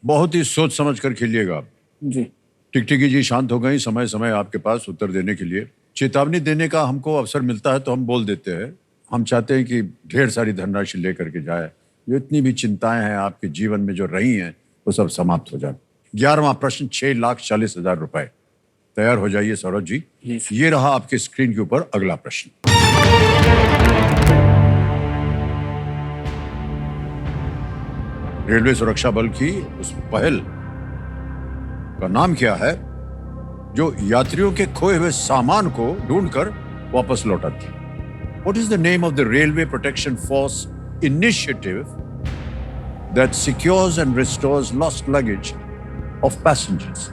बहुत ही सोच समझ कर खेलिएगा आप। जी। टिकटिकी जी शांत हो गई, समय समय आपके पास उत्तर देने के लिए। चेतावनी देने का हमको अवसर मिलता है तो हम बोल देते हैं। हम चाहते हैं कि ढेर सारी धनराशि लेकर के जाए। जो इतनी भी चिंताएं हैं आपके जीवन में जो रही हैं वो सब समाप्त हो जाए। 11वां प्रश्न 6,40,000 रुपए। तैयार हो जाइए सौरभ जी। ये रहा आपके स्क्रीन के ऊपर अगला प्रश्न। रेलवे सुरक्षा बल की उस पहल का नाम क्या है जो यात्रियों के खोए हुए सामान को ढूंढकर वापस लौटाती है? What is the name of the Railway Protection Force initiative that secures and restores lost luggage of passengers?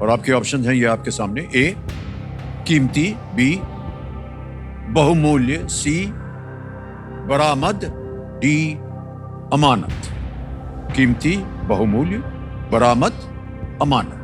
और आपके ऑप्शन हैं ये आपके सामने। ए कीमती, बी बहुमूल्य, सी बरामद, डी अमानत। कीमती, बहुमूल्य, बरामद, अमानत।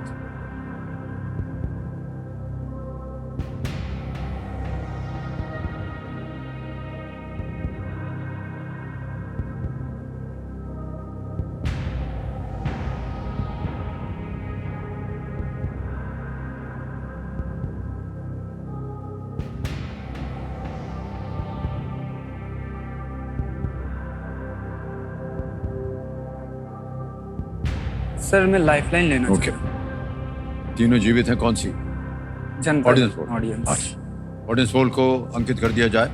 सर मैं लाइफलाइन लेना ओके। तीनों जीवित हैं, कौन सी? जनता ऑडियंस पोल। ऑडियंस। अच्छा, ऑडियंस पोल को अंकित कर दिया जाए।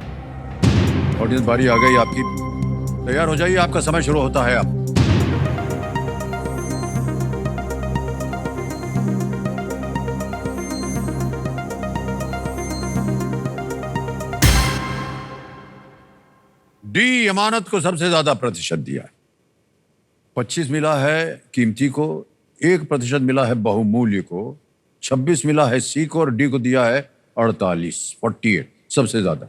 ऑडियंस बारी आ गई आपकी। तैयार हो जाइए, आपका समय शुरू होता है अब। डी अमानत को सबसे ज्यादा प्रतिशत दिया है। 25 मिला है कीमती को, 1% मिला है बहुमूल्य को, 26 मिला है सी को और डी को दिया है 48 सबसे ज्यादा।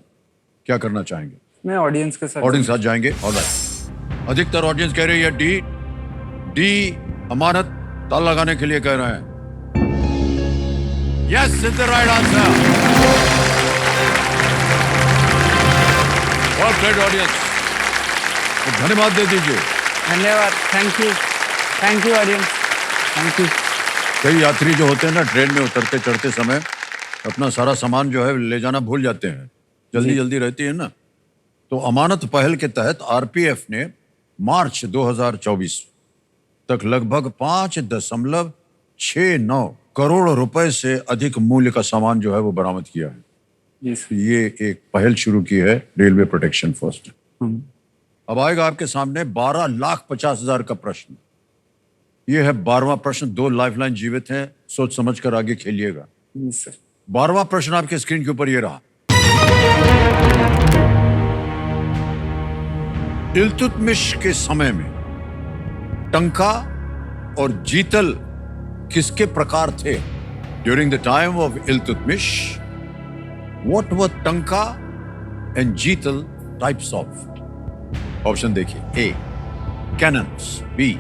क्या करना चाहेंगे? मैं ऑडियंस के साथ ऑडियंस साथ जाएंगे। ऑलराइट, अधिकतर ऑडियंस कह रही है डी अमानत। ताल लगाने के लिए कह रहे हैं। Yes is the right answer. Well played audience, धन्यवाद दे दीजिए। धन्यवाद। Thank you audience, thank you. कई यात्री जो होते हैं ना, ट्रेन में उतरते चढ़ते समय अपना सारा सामान जो है ले जाना भूल जाते हैं। जल्दी रहती है ना। तो अमानत पहल के तहत आरपीएफ ने मार्च 2024 तक लगभग 5.69 करोड़ रुपए से अधिक मूल्य का सामान जो है वो बरामद किया है। ये एक पहल शुरू की है रेलवे प्रोटेक्शन फोर्स ने। अब आएगा आपके सामने 12,50,000 का प्रश्न। ये है 12वां प्रश्न। 2 लाइफलाइन जीवित हैं, सोच समझ कर आगे खेलिएगा। 12वां प्रश्न आपके स्क्रीन के ऊपर ये रहा। इल्तुतमिश के समय में टंका और जीतल किसके प्रकार थे? During the time of Iltutmish, what were tanka and jital types of? Option देखिए। A cannons, B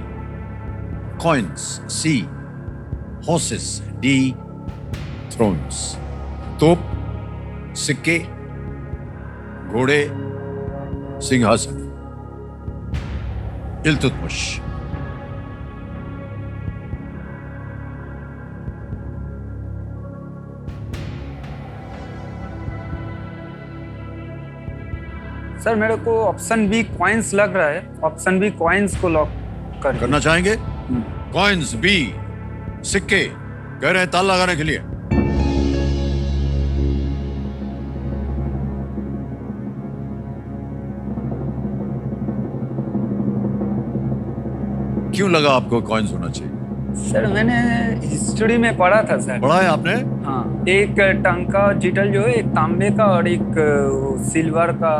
coins, C horses, D thrones. तोप, सिक्के, घोड़े, सिंहासन। इल्तुतमिश। सर मेरे को ऑप्शन बी कॉइन्स लग रहा है। ऑप्शन बी कॉइन्स को लॉक करना चाहेंगे? कॉइन्स, बी सिक्के कह रहे हैं ताल लगाने के लिए। क्यों लगा आपको कॉइन्स होना चाहिए? सर मैंने हिस्ट्री में पढ़ा था सर। पढ़ा है आपने? हाँ, एक टंका जीतल जो है, एक तांबे का और एक सिल्वर का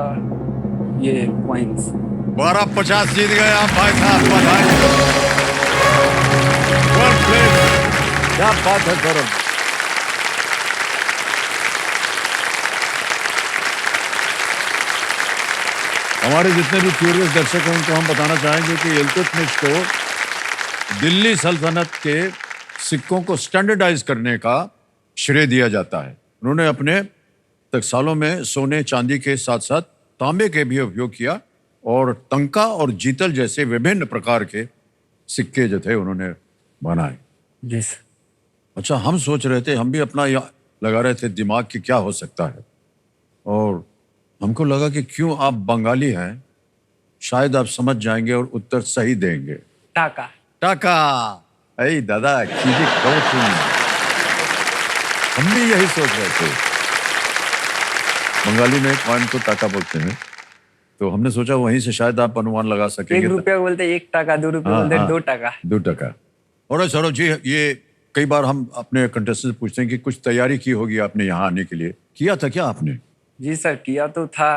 ये कॉइन्स। 12,50 जीत गए आप भाई साहब, बधाई। क्या बात है सौरभ। हमारे जितने भी क्यूरियस दर्शक हैं उनको हम बताना चाहेंगे कि इल्तुतमिश को दिल्ली सल्तनत के सिक्कों को स्टैंडर्डाइज करने का श्रेय दिया जाता है। उन्होंने अपने टकसालों में सोने चांदी के साथ साथ तांबे के भी उपयोग किया और टंका और जीतल जैसे विभिन्न प्रकार के सिक्के जो थे उन्होंने बनाए। जी सर। अच्छा, हम सोच रहे थे, हम भी अपना लगा रहे थे दिमाग कि क्या हो सकता है, और हमको लगा कि क्यों आप बंगाली हैं, शायद आप समझ जाएंगे और उत्तर सही देंगे। टाका। टाका। अरे दादा, चीजें कहो तुम। हम भी यही सोच रहे थे। बंगाली में कॉइन को टाका बोलते हैं, तो हमने सोचा वहीं से शायद आप अनुमान लगा सकेंगे। 1 रुपया बोलते 1 टाका, 2 रुपया बोलते 2 टाका। 2 टका। और सौरभ जी, ये कई बार हम अपने कंटेस्टेंट से पूछते हैं कि कुछ तैयारी की होगी आपने यहाँ आने के लिए, किया था क्या आपने? जी सर, किया तो था,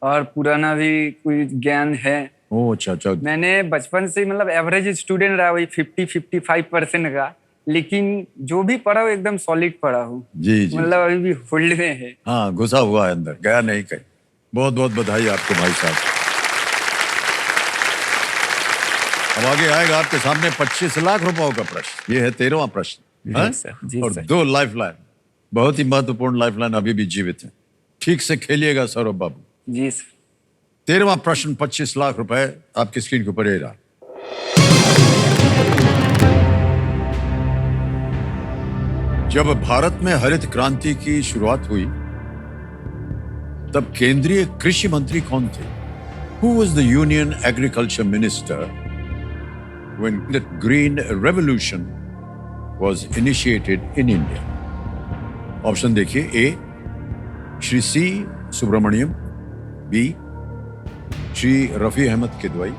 और पुराना भी कोई ज्ञान है। ओह अच्छा अच्छा। मैंने बचपन से मतलब एवरेज स्टूडेंट रहा, वही 50-55% का, लेकिन जो भी पढ़ा हूँ एकदम सॉलिड पढ़ा हूँ। जी जी। मतलब अभी भी होल्ड में है। हाँ, घुसा हुआ है अंदर, गया नहीं कहीं। बहुत बहुत बधाई आपको भाई साहब। अब आगे आएगा आपके सामने 25 लाख रुपयों का प्रश्न। ये है 13वां प्रश्न। हाँ? सर, जी और सर। 2 लाइफलाइन, बहुत ही महत्वपूर्ण लाइफलाइन अभी भी जीवित है। ठीक से खेलिएगा सौरभ बाबू। जी सर। 13वां प्रश्न, 25 लाख रुपए आपकी स्क्रीन के ऊपर ये रहा। जब भारत में हरित क्रांति की शुरुआत हुई, तब केंद्रीय कृषि मंत्री कौन थे? Who was the Union Agriculture Minister when the Green Revolution was initiated in India? Option देखिए। A Shri C Subramaniam, B Shri Rafi Ahmed Kidwai,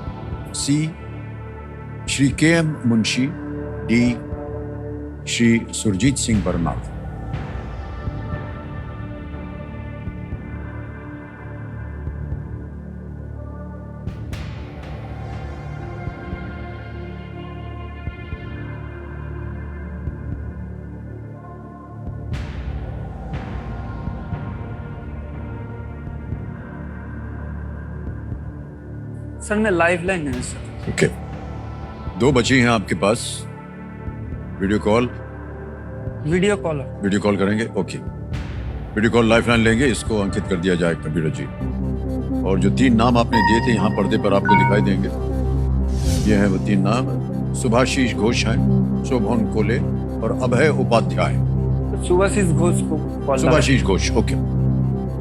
C Shri K M Munshi, D Shri Surjit Singh Barnath. Sir मैं लाइफलाइन है सर। ओके, 2 बची हैं आपके पास। वीडियो कॉल करेंगे। ओके, वीडियो कॉल लाइफलाइन लेंगे, इसको अंकित कर दिया जाए कंप्यूटर जी। और जो 3 नाम आपने दिए थे यहाँ पर्दे पर आपको दिखाई देंगे, ये हैं वो 3 नाम। सुभाषीष घोष हैं, शोभन कोले और अभय उपाध्याय। सुभाषीष घोष को कॉल लगा। सुभाषीष घोष। ओके,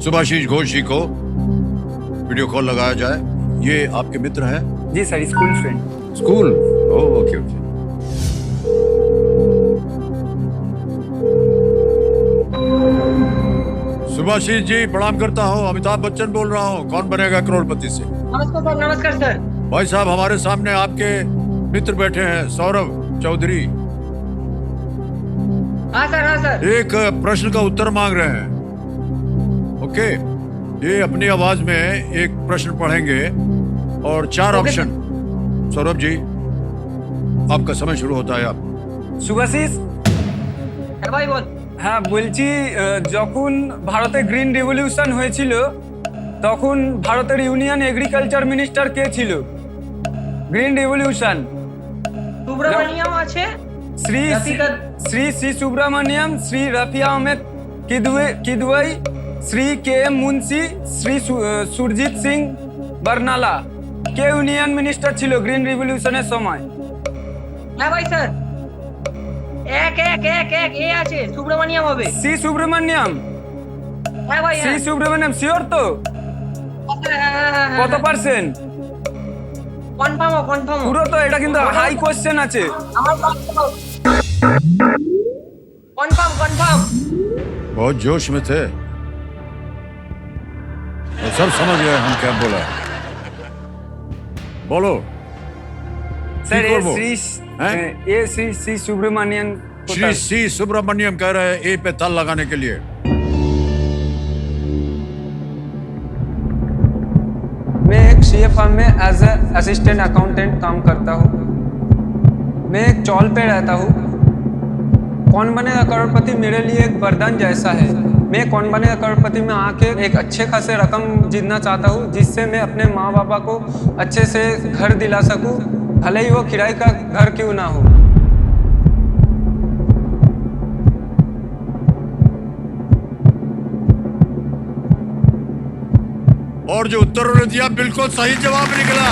सुभाषीष घोष जी को वीडियो कॉल लगाया जाए। ये आपके मित्र हैं? जी sir, school friend. School. Okay okay. Subhashish ji प्रणाम करता हूँ, अमिताभ बच्चन बोल रहा हूँ, कौन बनेगा करोड़पति से। नमस्कार सर। नमस्कार सर। भाई साहब, हमारे सामने आपके मित्र बैठे हैं, सौरभ चौधरी। हाँ सर। एक प्रश्न का उत्तर मांग रहे हैं। ओके, ये अपनी आवाज में एक प्रश्न पढ़ेंगे और 4 ऑप्शन। सौरभ जी, आपका समय शुरू होता है। आप सुभाषीष। ভাই বল। হ্যাঁ বলছি, যখন ভারতে গ্রিন রিভলিউশন হয়েছিল তখন ভারতের ইউনিয়ন এগ্রিকালচার মিনিস্টার কে ছিল? গ্রিন রিভলিউশন সুব্রমণিয়াম আছে, শ্রী শ্রী শ্রী সুব্রমণিয়াম, শ্রী রফি আহমেদ কিদওয়াই, শ্রী কে এম মুন্সি, শ্রী সুরজিৎ সিং বর্নালা। কে ইউনিয়ন মিনিস্টার ছিল গ্রিন রিভলিউশনের সময়? হ্যাঁ ভাই স্যার। এক এ আছে, সুব্রমণিয়াম হবে। শ্রী সুব্রমণিয়াম। হ্যাঁ ভাই। শ্রী সুব্রমণিয়াম শিওর তো? কত পার্সেন্ট? কনফার্ম। পুরো তো? এটা কিন্তু হাই কোশ্চেন আছে। কনফার্ম। बहुत जोश में थे और सब समझ गए हम क्या बोला। बोलो। सर ठीक ये बोलो। श्री सुब्रमण्यम श्री सी सुब्रमण्यम कह रहे हैं ए पे ताल लगाने के लिए। मैं एक सीए फर्म में एज ए असिस्टेंट अकाउंटेंट काम करता हूँ। मैं एक चौल पे रहता हूँ। कौन बनेगा करोड़पति मेरे लिए एक वरदान जैसा है। मैं कौन बनेगा करोड़पति में आके एक अच्छे खासे रकम जीतना चाहता हूँ, जिससे मैं अपने माँ बापा को अच्छे से घर दिला सकूँ, भले ही वो किराए का घर क्यों ना हो। और जो उत्तर उन्होंने दिया बिल्कुल सही जवाब निकला।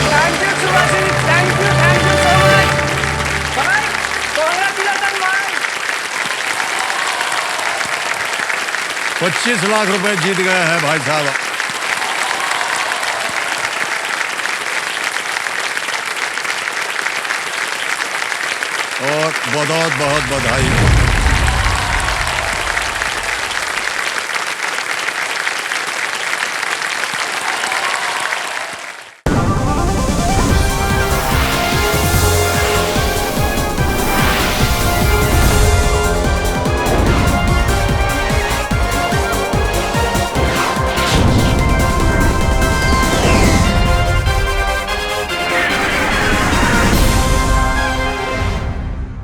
Thank you Subhashish, thank you so much. भाई कांग्रेचुलेशन भाई। 25 लाख रुपए जीत गए हैं भाई साहब। और बहुत बहुत बधाई।